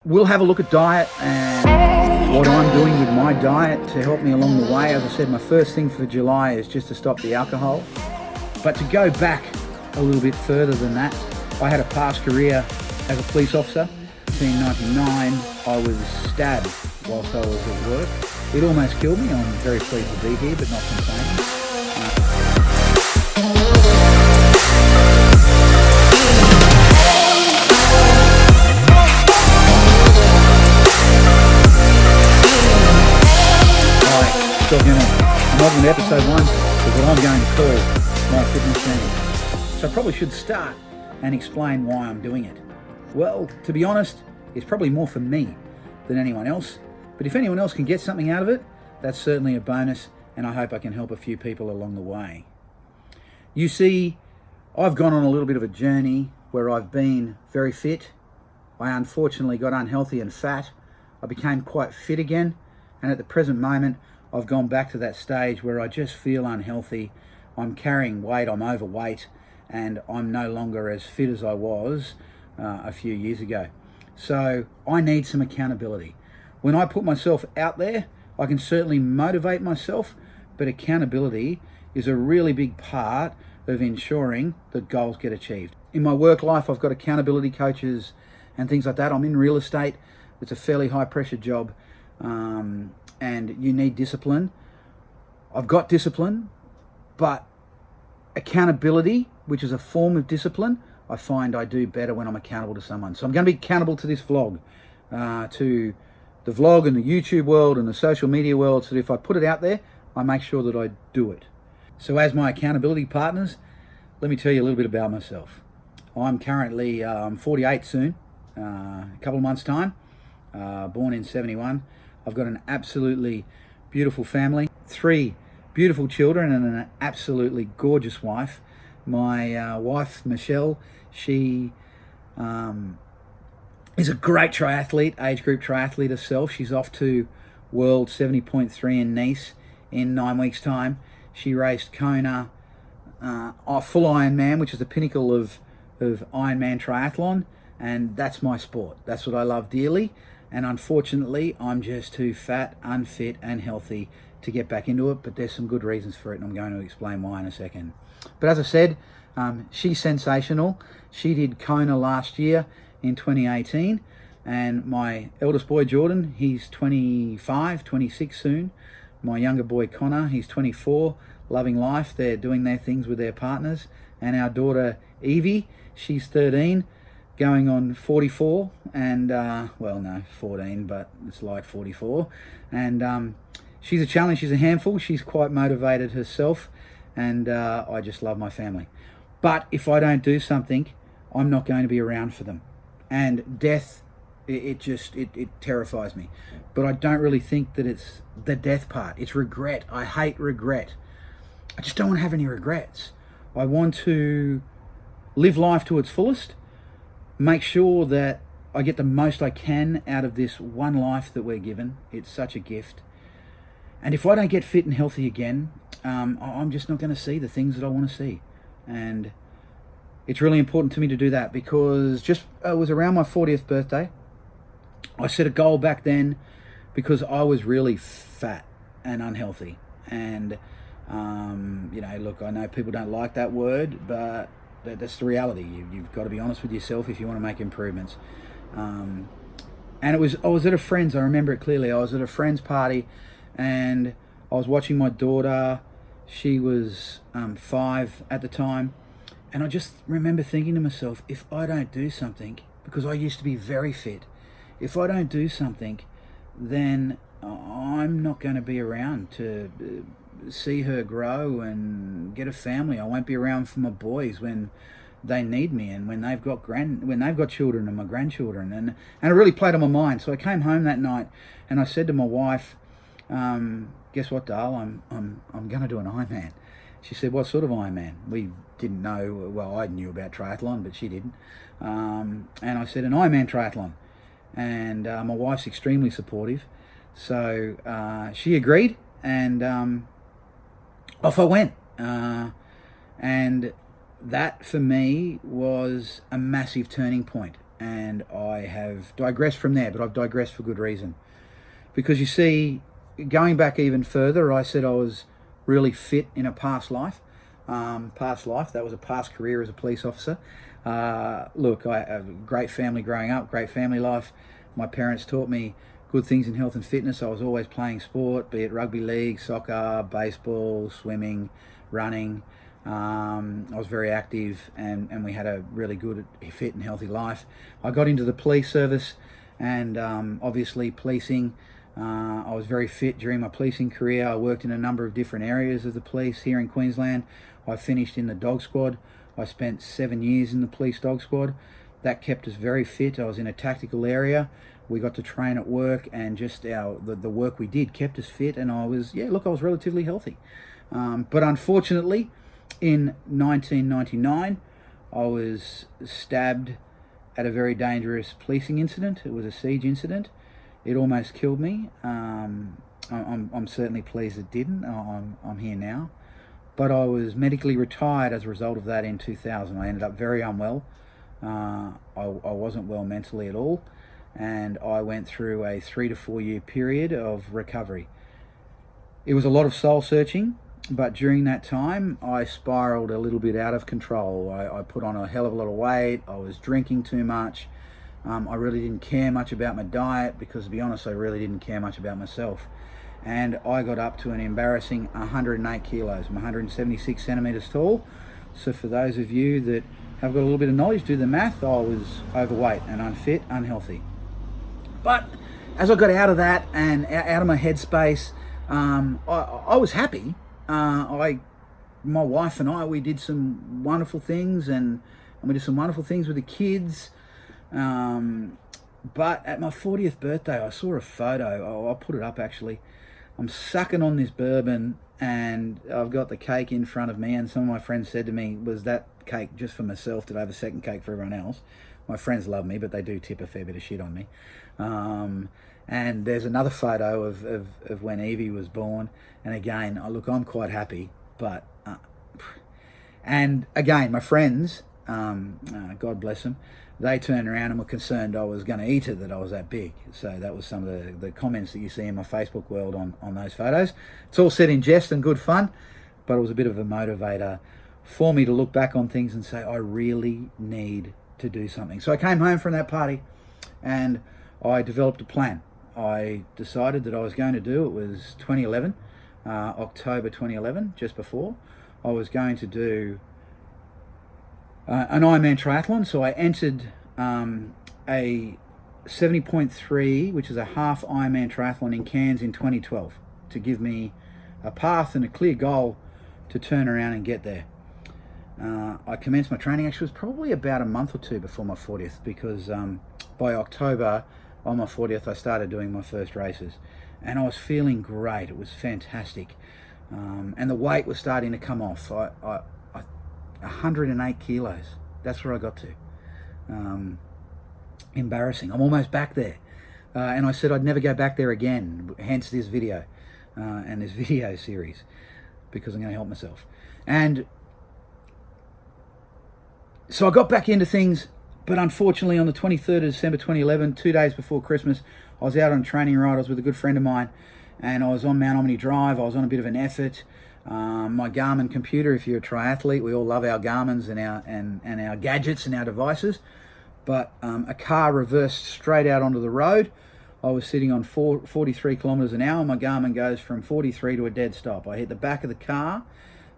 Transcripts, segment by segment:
We'll have a look at diet and what I'm doing with my diet to help me along the way. As I said, my first thing for July is just to stop the alcohol. But to go back a little bit further than that, I had a past career as a police officer. In 1999, I was stabbed whilst I was at work. It almost killed me. I'm very pleased to be here, but not complaining. So Gemmell, and welcome to episode 1 of what I'm going to call my fitness journey. So I probably should start and explain why I'm doing it. Well, to be honest, it's probably more for me than anyone else. But if anyone else can get something out of it, that's certainly a bonus, and I hope I can help a few people along the way. You see, I've gone on a little bit of a journey where I've been very fit. I unfortunately got unhealthy and fat. I became quite fit again, and at the present moment, I've gone back to that stage where I just feel unhealthy. I'm carrying weight, I'm overweight, and I'm no longer as fit as I was a few years ago. So I need some accountability. When I put myself out there, I can certainly motivate myself, but accountability is a really big part of ensuring that goals get achieved. In my work life, I've got accountability coaches and things like that. I'm in real estate. It's a fairly high pressure job. And you need discipline. I've got discipline, but accountability, which is a form of discipline, I find I do better when I'm accountable to someone. So I'm going to be accountable to this vlog, to the vlog and the YouTube world and the social media world, so that if I put it out there, I make sure that I do it. So as my accountability partners, let me tell you a little bit about myself. I'm currently 48 soon, a couple of months' time, born in 71. I've got an absolutely beautiful family, 3 beautiful children and an absolutely gorgeous wife. My wife, Michelle, she is a great triathlete, age group triathlete herself. She's off to World 70.3 in Nice in 9 weeks' time. She raced Kona, full Ironman, which is the pinnacle of Ironman Triathlon, and that's my sport. That's what I love dearly. And unfortunately, I'm just too fat, unfit, and healthy to get back into it. But there's some good reasons for it, and I'm going to explain why in a second. But as I said, she's sensational. She did Kona last year in 2018. And my eldest boy, Jordan, he's 25, 26 soon. My younger boy, Connor, he's 24, loving life. They're doing their things with their partners. And our daughter, Evie, she's 13. Going on 44 and, 14, but it's like 44. And she's a challenge, she's a handful, she's quite motivated herself, and I just love my family. But if I don't do something, I'm not going to be around for them. And death, it terrifies me. But I don't really think that it's the death part, it's regret. I hate regret. I just don't want to have any regrets. I want to live life to its fullest, make sure that I get the most I can out of this one life that we're given. It's such a gift. And if I don't get fit and healthy again, I'm just not going to see the things that I want to see. And it's really important to me to do that, because it was around my 40th birthday. I set a goal back then because I was really fat and unhealthy. And, look, I know people don't like that word, but that's the reality. You've got to be honest with yourself if you want to make improvements. And I was at a friend's, I remember it clearly. I was at a friend's party and I was watching my daughter. She was 5 at the time. And I just remember thinking to myself, if I don't do something, because I used to be very fit, if I don't do something, then I'm not going to be around to see her grow and get a family. I won't be around for my boys when they need me, and when they've got children and my grandchildren, and it really played on my mind. So I came home that night and I said to my wife, guess what, Dale, I'm going to do an Ironman. She said, what sort of Ironman? We didn't know. Well, I knew about triathlon, but she didn't. And I said, an Ironman Triathlon. And my wife's extremely supportive, so she agreed, and off I went. And that for me was a massive turning point. and I have digressed from there, but I've digressed for good reason. Because you see, going back even further, I said I was really fit in a past life. That was a past career as a police officer. Look, I have a great family growing up, great family life. My parents taught me good things in health and fitness. I was always playing sport, be it rugby league, soccer, baseball, swimming, running. I was very active, and we had a really good, fit and healthy life. I got into the police service, and obviously policing. I was very fit during my policing career. I worked in a number of different areas of the police here in Queensland. I finished in the dog squad. I spent 7 years in the police dog squad. That kept us very fit. I was in a tactical area. We got to train at work, and just the work we did kept us fit, and I was relatively healthy. But unfortunately, in 1999, I was stabbed at a very dangerous policing incident. It was a siege incident. It almost killed me. I'm certainly pleased it didn't. I'm here now. But I was medically retired as a result of that in 2000. I ended up very unwell. I wasn't well mentally at all. And I went through a 3 to 4 year period of recovery. It was a lot of soul searching, but during that time, I spiraled a little bit out of control. I put on a hell of a lot of weight. I was drinking too much. I really didn't care much about my diet because, to be honest, I really didn't care much about myself. And I got up to an embarrassing 108 kilos. I'm 176 centimeters tall. So for those of you that have got a little bit of knowledge, do the math. I was overweight and unfit, unhealthy. But as I got out of that and out of my headspace, I was happy. My wife and I, we did some wonderful things, and we did some wonderful things with the kids. But at my 40th birthday, I saw a photo. I'll put it up actually. I'm sucking on this bourbon, and I've got the cake in front of me, and some of my friends said to me, was that cake just for myself? Did I have a second cake for everyone else? My friends love me, but they do tip a fair bit of shit on me. And there's another photo of when Evie was born. And again, I'm quite happy. But, and again, my friends, God bless them, they turned around and were concerned I was going to eat it, that I was that big. So that was some of the comments that you see in my Facebook world on those photos. It's all said in jest and good fun, but it was a bit of a motivator for me to look back on things and say, I really need to do something. So I came home from that party and I developed a plan. I decided that I was going to do, it was 2011, October 2011, just before, I was going to do an Ironman Triathlon. So I entered a 70.3, which is a half Ironman Triathlon in Cairns in 2012, to give me a path and a clear goal to turn around and get there. I commenced my training, actually it was probably about a month or two before my 40th, because by October on my 40th I started doing my first races, and I was feeling great. It was fantastic, and the weight was starting to come off. 108 kilos, that's where I got to. Embarrassing. I'm almost back there, and I said I'd never go back there again, hence this video and this video series, because I'm going to help myself. And so I got back into things, but unfortunately on the 23rd of December 2011, 2 days before Christmas, I was out on a training ride. I was with a good friend of mine, and I was on Mount Omni Drive. I was on a bit of an effort. My Garmin computer, if you're a triathlete, we all love our Garmins and our gadgets and our devices, but a car reversed straight out onto the road. I was sitting on 43 kilometers an hour. My Garmin goes from 43 to a dead stop. I hit the back of the car.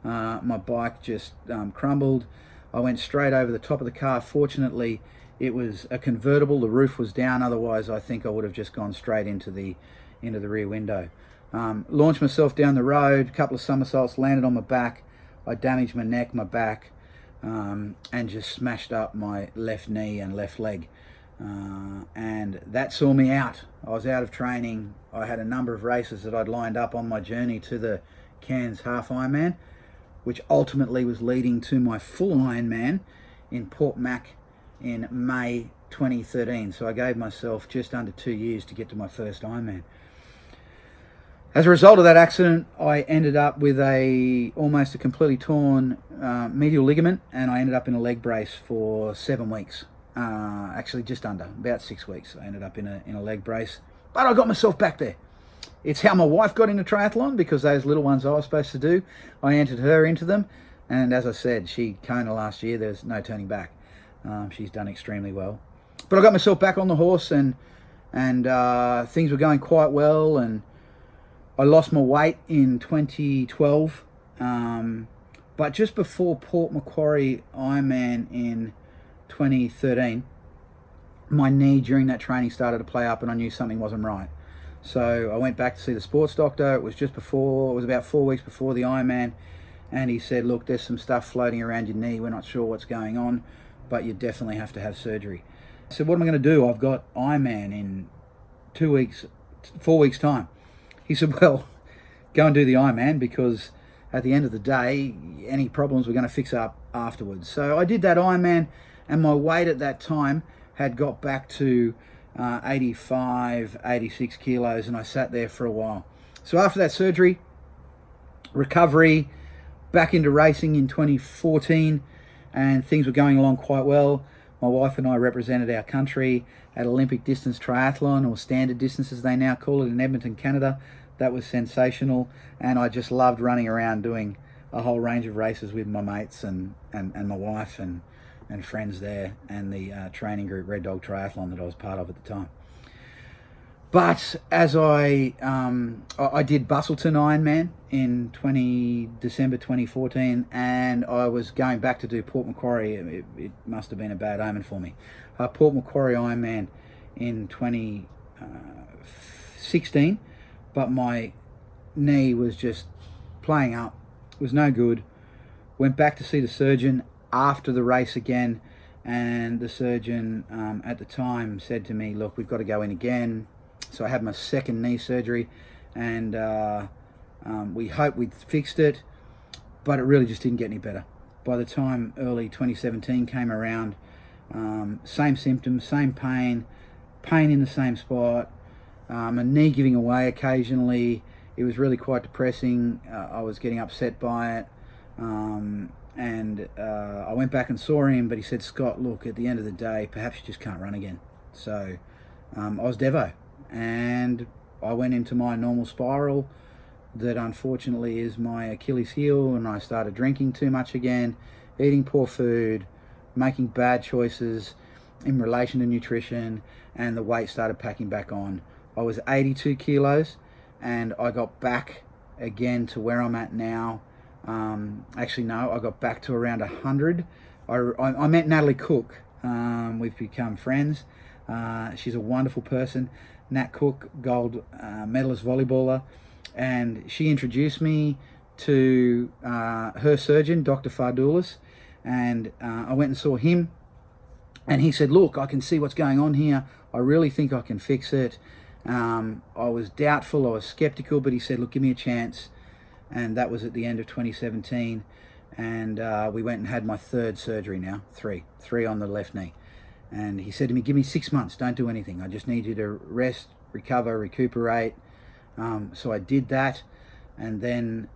My bike just crumbled. I went straight over the top of the car. Fortunately, it was a convertible. The roof was down. Otherwise, I think I would have just gone straight into the rear window. Launched myself down the road, a couple of somersaults, landed on my back. I damaged my neck, my back, and just smashed up my left knee and left leg. And that saw me out. I was out of training. I had a number of races that I'd lined up on my journey to the Cairns Half Ironman, which ultimately was leading to my full Ironman in Port Mac in May 2013. So I gave myself just under 2 years to get to my first Ironman. As a result of that accident, I ended up with almost a completely torn medial ligament, and I ended up in a leg brace for 7 weeks. actually just under, about 6 weeks. I ended up in a leg brace, but I got myself back there. It's how my wife got into triathlon, because those little ones I was supposed to do, I entered her into them. And as I said, she Kona last year, there's no turning back. She's done extremely well. But I got myself back on the horse, and things were going quite well. And I lost my weight in 2012. But just before Port Macquarie Ironman in 2013, my knee during that training started to play up, and I knew something wasn't right. So I went back to see the sports doctor. It was about 4 weeks before the Ironman, and he said, look, there's some stuff floating around your knee. We're not sure what's going on, but you definitely have to have surgery. I said, what am I going to do? I've got Ironman in 4 weeks time. He said, well, go and do the Ironman, because at the end of the day, any problems we're going to fix up afterwards. So I did that Ironman, and my weight at that time had got back to 85, 86 kilos, and I sat there for a while. So after that surgery, recovery, back into racing in 2014, and things were going along quite well. My wife and I represented our country at Olympic distance triathlon, or standard distance as they now call it, in Edmonton, Canada. That was sensational, and I just loved running around doing a whole range of races with my mates and my wife and friends there, and the training group Red Dog Triathlon that I was part of at the time. But as I did Bustleton Ironman in December 2014, and I was going back to do Port Macquarie. It must have been a bad omen for me. Port Macquarie Ironman in 2016, but my knee was just playing up. It was no good. Went back to see the surgeon after the race again, and the surgeon at the time said to me, look, we've got to go in again. So I had my second knee surgery, and we hoped we'd fixed it, but it really just didn't get any better. By the time early 2017 came around, same symptoms, same pain in the same spot, a knee giving away occasionally. It was really quite depressing. I was getting upset by it. And I went back and saw him, but he said, Scott, look, at the end of the day, perhaps you just can't run again. So I was devo, and I went into my normal spiral that unfortunately is my Achilles heel, and I started drinking too much again, eating poor food, making bad choices in relation to nutrition, and the weight started packing back on. I was 82 kilos, and I got back again to where I'm at now. Actually, no, I got back to around 100. I met Natalie Cook. We've become friends. She's a wonderful person. Nat Cook, gold medalist volleyballer, and she introduced me to her surgeon, Dr. Fardoulis, and I went and saw him, and he said, look, I can see what's going on here. I really think I can fix it. I was doubtful, I was skeptical, but he said, look, give me a chance. And that was at the end of 2017, and we went and had my third surgery now, three on the left knee. And he said to me, give me 6 months, don't do anything. I just need you to rest, recover, recuperate. So I did that, and then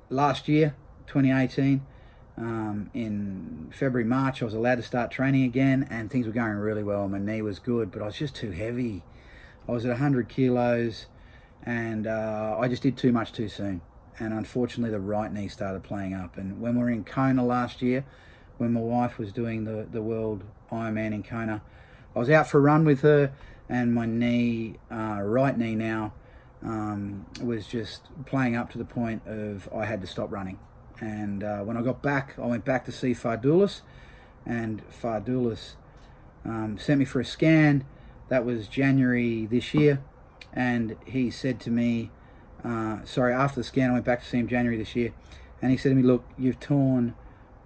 last year, 2018, in February, March, I was allowed to start training again, and things were going really well. My knee was good, but I was just too heavy. I was at 100 kilos, and I just did too much too soon. And unfortunately, the right knee started playing up. And when we were in Kona last year, when my wife was doing the World Ironman in Kona, I was out for a run with her, and my knee, right knee now, was just playing up to the point of I had to stop running. And when I got back, I went back to see Fardoulis, and Fardoulis sent me for a scan. That was January this year, and he said to me, after the scan, I went back to see him January this year, and he said to me, look, you've torn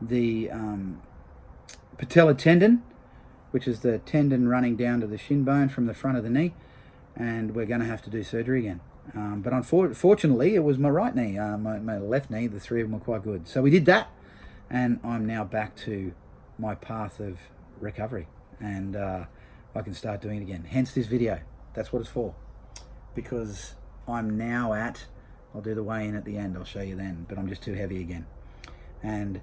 the patella tendon, which is the tendon running down to the shin bone from the front of the knee, and we're going to have to do surgery again. But unfortunately, it was my right knee. My left knee, the three of them were quite good. So we did that, and I'm now back to my path of recovery, and I can start doing it again. Hence this video. That's what it's for. Because I'm now at, I'll do the weigh-in at the end, I'll show you then, but I'm just too heavy again. And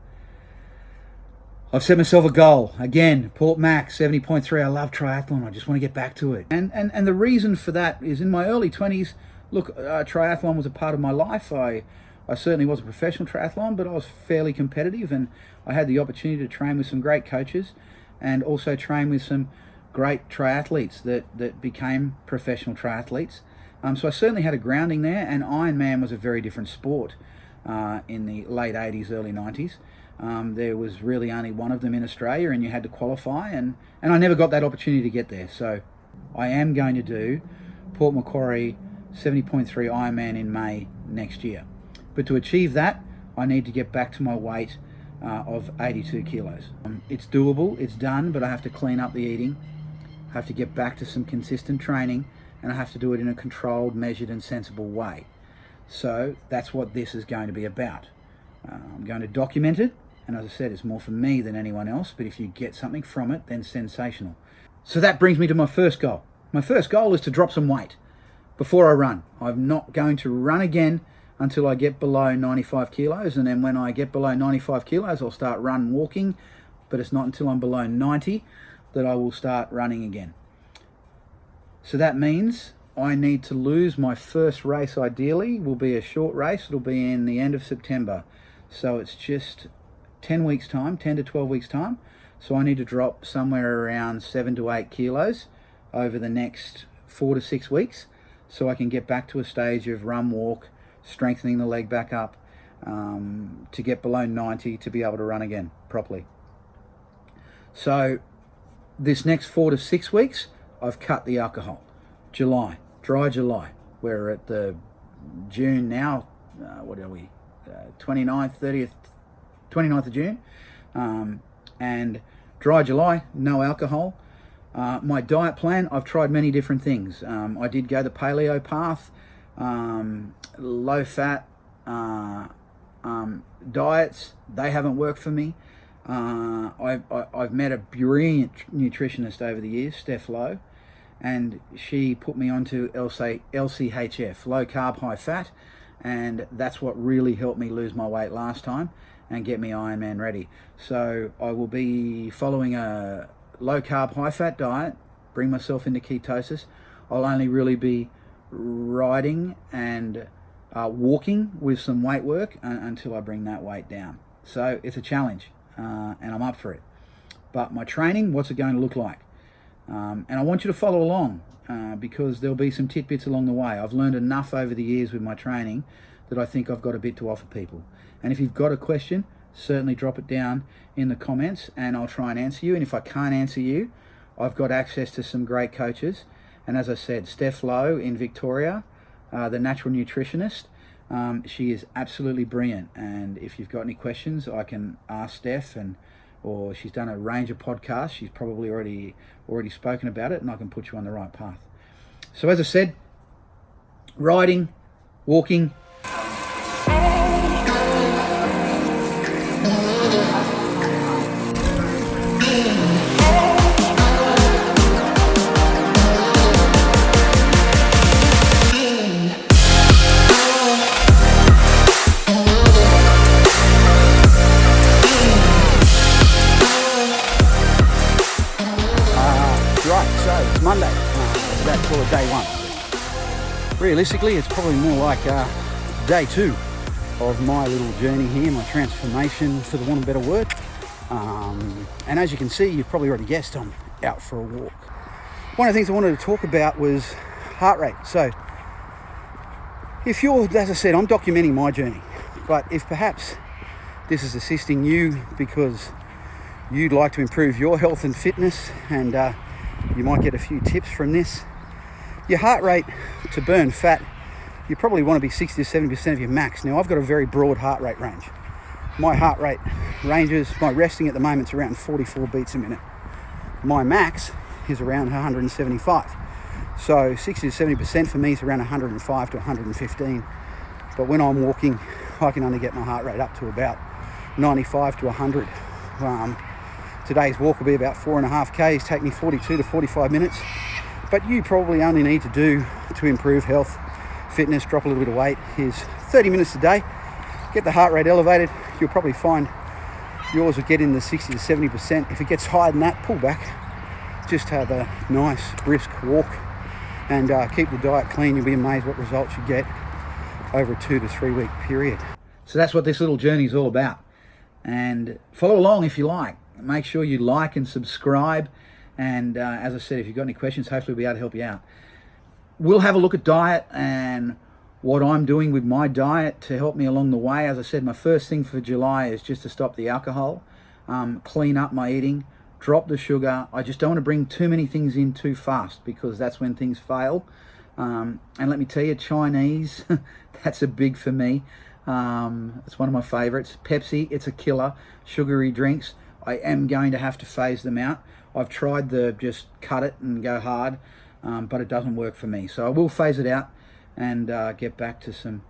I've set myself a goal. Again, Port Mac, 70.3. I love triathlon. I just want to get back to it. And the reason for that is in my early 20s, look, triathlon was a part of my life. I certainly was a professional triathlon, but I was fairly competitive, and I had the opportunity to train with some great coaches and also train with some great triathletes that became professional triathletes. So I certainly had a grounding there, and Ironman was a very different sport in the late 80s, early 90s. There was really only one of them in Australia, and you had to qualify, and I never got that opportunity to get there. So I am going to do Port Macquarie 70.3 Ironman in May next year. But to achieve that, I need to get back to my weight of 82 kilos. It's doable, it's done, but I have to clean up the eating. I have to get back to some consistent training, and I have to do it in a controlled, measured and sensible way. So that's what this is going to be about. I'm going to document it, and as I said, it's more for me than anyone else, but if you get something from it, then sensational. So that brings me to my first goal. My first goal is to drop some weight before I run. I'm not going to run again until I get below 95 kilos, and then when I get below 95 kilos, I'll start walking, but it's not until I'm below 90 that I will start running again. So that means I need to lose my first race. Ideally will be a short race. It'll be in the end of September. So it's just 10 weeks time, 10 to 12 weeks time. So I need to drop somewhere around 7 to 8 kilos over the next 4 to 6 weeks, so I can get back to a stage of run, walk, strengthening the leg back up, to get below 90 to be able to run again properly. So this next 4 to 6 weeks, I've cut the alcohol. July, dry July. We're at the June now. What are we? 29th, 30th, 29th of June. And dry July, no alcohol. My diet plan, I've tried many different things. I did go the paleo path, low fat diets. They haven't worked for me. I've met a brilliant nutritionist over the years, Steph Lowe, and she put me onto LCHF, low carb, high fat, and that's what really helped me lose my weight last time and get me Ironman ready. So I will be following a low carb, high fat diet, bring myself into ketosis. I'll only really be riding and walking with some weight work until I bring that weight down. So it's a challenge, and I'm up for it. But my training, what's it going to look like? And I want you to follow along because there'll be some tidbits along the way. I've learned enough over the years with my training that I think I've got a bit to offer people. And if you've got a question, certainly drop it down in the comments and I'll try and answer you. And if I can't answer you, I've got access to some great coaches. And as I said, Steph Lowe in Victoria, the natural nutritionist, she is absolutely brilliant. And if you've got any questions, I can ask Steph, or she's done a range of podcasts. She's probably already spoken about it, and I can put you on the right path. So as I said, riding, walking. Monday, it's about to call it day one. Realistically, it's probably more like day two of my little journey here, my transformation, for the want of a better word. And as you can see, you've probably already guessed, I'm out for a walk. One of the things I wanted to talk about was heart rate. So if you're, as I said, I'm documenting my journey, but if perhaps this is assisting you because you'd like to improve your health and fitness, and you might get a few tips from this. Your heart rate to burn fat, you probably want to be 60 to 70% of your max. Now, I've got a very broad heart rate range. My heart rate ranges, my resting at the moment is around 44 beats a minute. My max is around 175. So 60 to 70% for me is around 105 to 115. But when I'm walking, I can only get my heart rate up to about 95 to 100. Today's walk will be about 4.5 Ks, take me 42 to 45 minutes. But you probably only need to do to improve health, fitness, drop a little bit of weight is 30 minutes a day. Get the heart rate elevated. You'll probably find yours will get in the 60 to 70%. If it gets higher than that, pull back. Just have a nice brisk walk and keep the diet clean. You'll be amazed what results you get over a 2 to 3 week period. So that's what this little journey is all about. And follow along if you like. Make sure you like and subscribe. And as I said, if you've got any questions, hopefully we'll be able to help you out. We'll have a look at diet and what I'm doing with my diet to help me along the way. As I said, my first thing for July is just to stop the alcohol, clean up my eating, drop the sugar. I just don't want to bring too many things in too fast because that's when things fail. And let me tell you, Chinese, that's a big for me. It's one of my favorites. Pepsi, it's a killer. Sugary drinks, I am going to have to phase them out. I've tried the just cut it and go hard, but it doesn't work for me. So I will phase it out and get back to some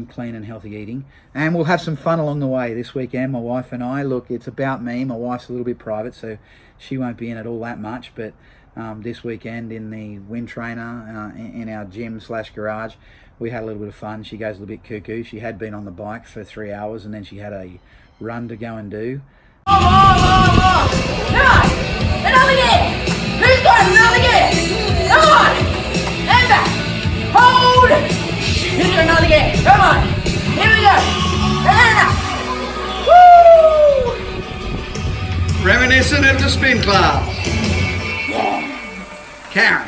clean and healthy eating. And we'll have some fun along the way this weekend, my wife and I. Look, it's about me. My wife's a little bit private, so she won't be in it all that much. But this weekend in the wind trainer in our gym/garage, we had a little bit of fun. She goes a little bit cuckoo. She had been on the bike for 3 hours and then she had a run to go and do. Come on! Another gear! Who's got another gear? Come on! And back! Hold! Who's got another gear? Come on! Here we go! And up! Woo! Reminiscent of the spin class. Yeah! Karen.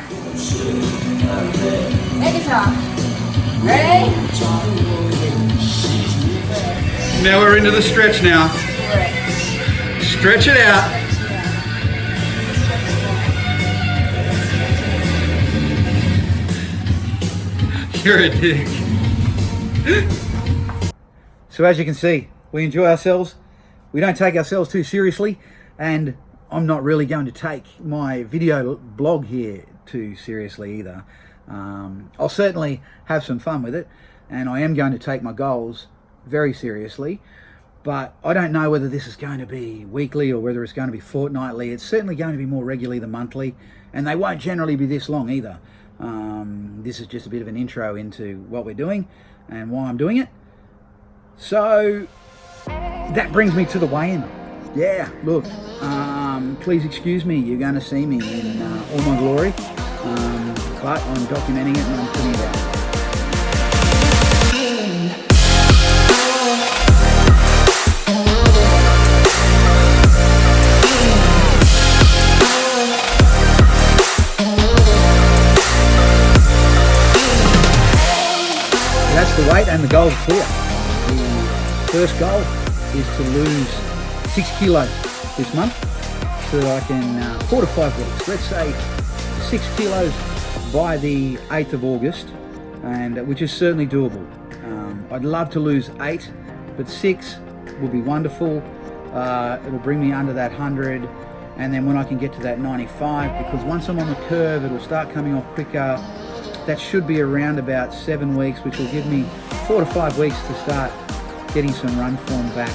Make it top. Ready? Now we're into the stretch now. Stretch it out. You're a dick. So as you can see, we enjoy ourselves. We don't take ourselves too seriously, and I'm not really going to take my video blog here too seriously either. I'll certainly have some fun with it, and I am going to take my goals very seriously, but I don't know whether this is going to be weekly or whether it's going to be fortnightly. It's certainly going to be more regularly than monthly, and they won't generally be this long either. This is just a bit of an intro into what we're doing and why I'm doing it. So that brings me to the weigh-in. Yeah, look, please excuse me, you're going to see me in all my glory, but I'm documenting it and I'm putting it out. That's the weight and the goal is clear. The first goal is to lose 6 kilos this month so that I can 4 to 5 weeks, let's say 6 kilos by the 8th of August, and which is certainly doable. I'd love to lose 8, but 6 will be wonderful. It'll bring me under that 100, and then when I can get to that 95, because once I'm on the curve it'll start coming off quicker. That should be around about 7 weeks, which will give me 4 to 5 weeks to start getting some run form back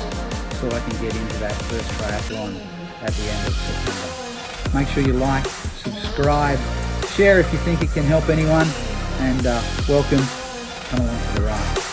so I can get into that first triathlon at the end of September. Make sure you like, subscribe, share if you think it can help anyone, and welcome. Come along for the ride.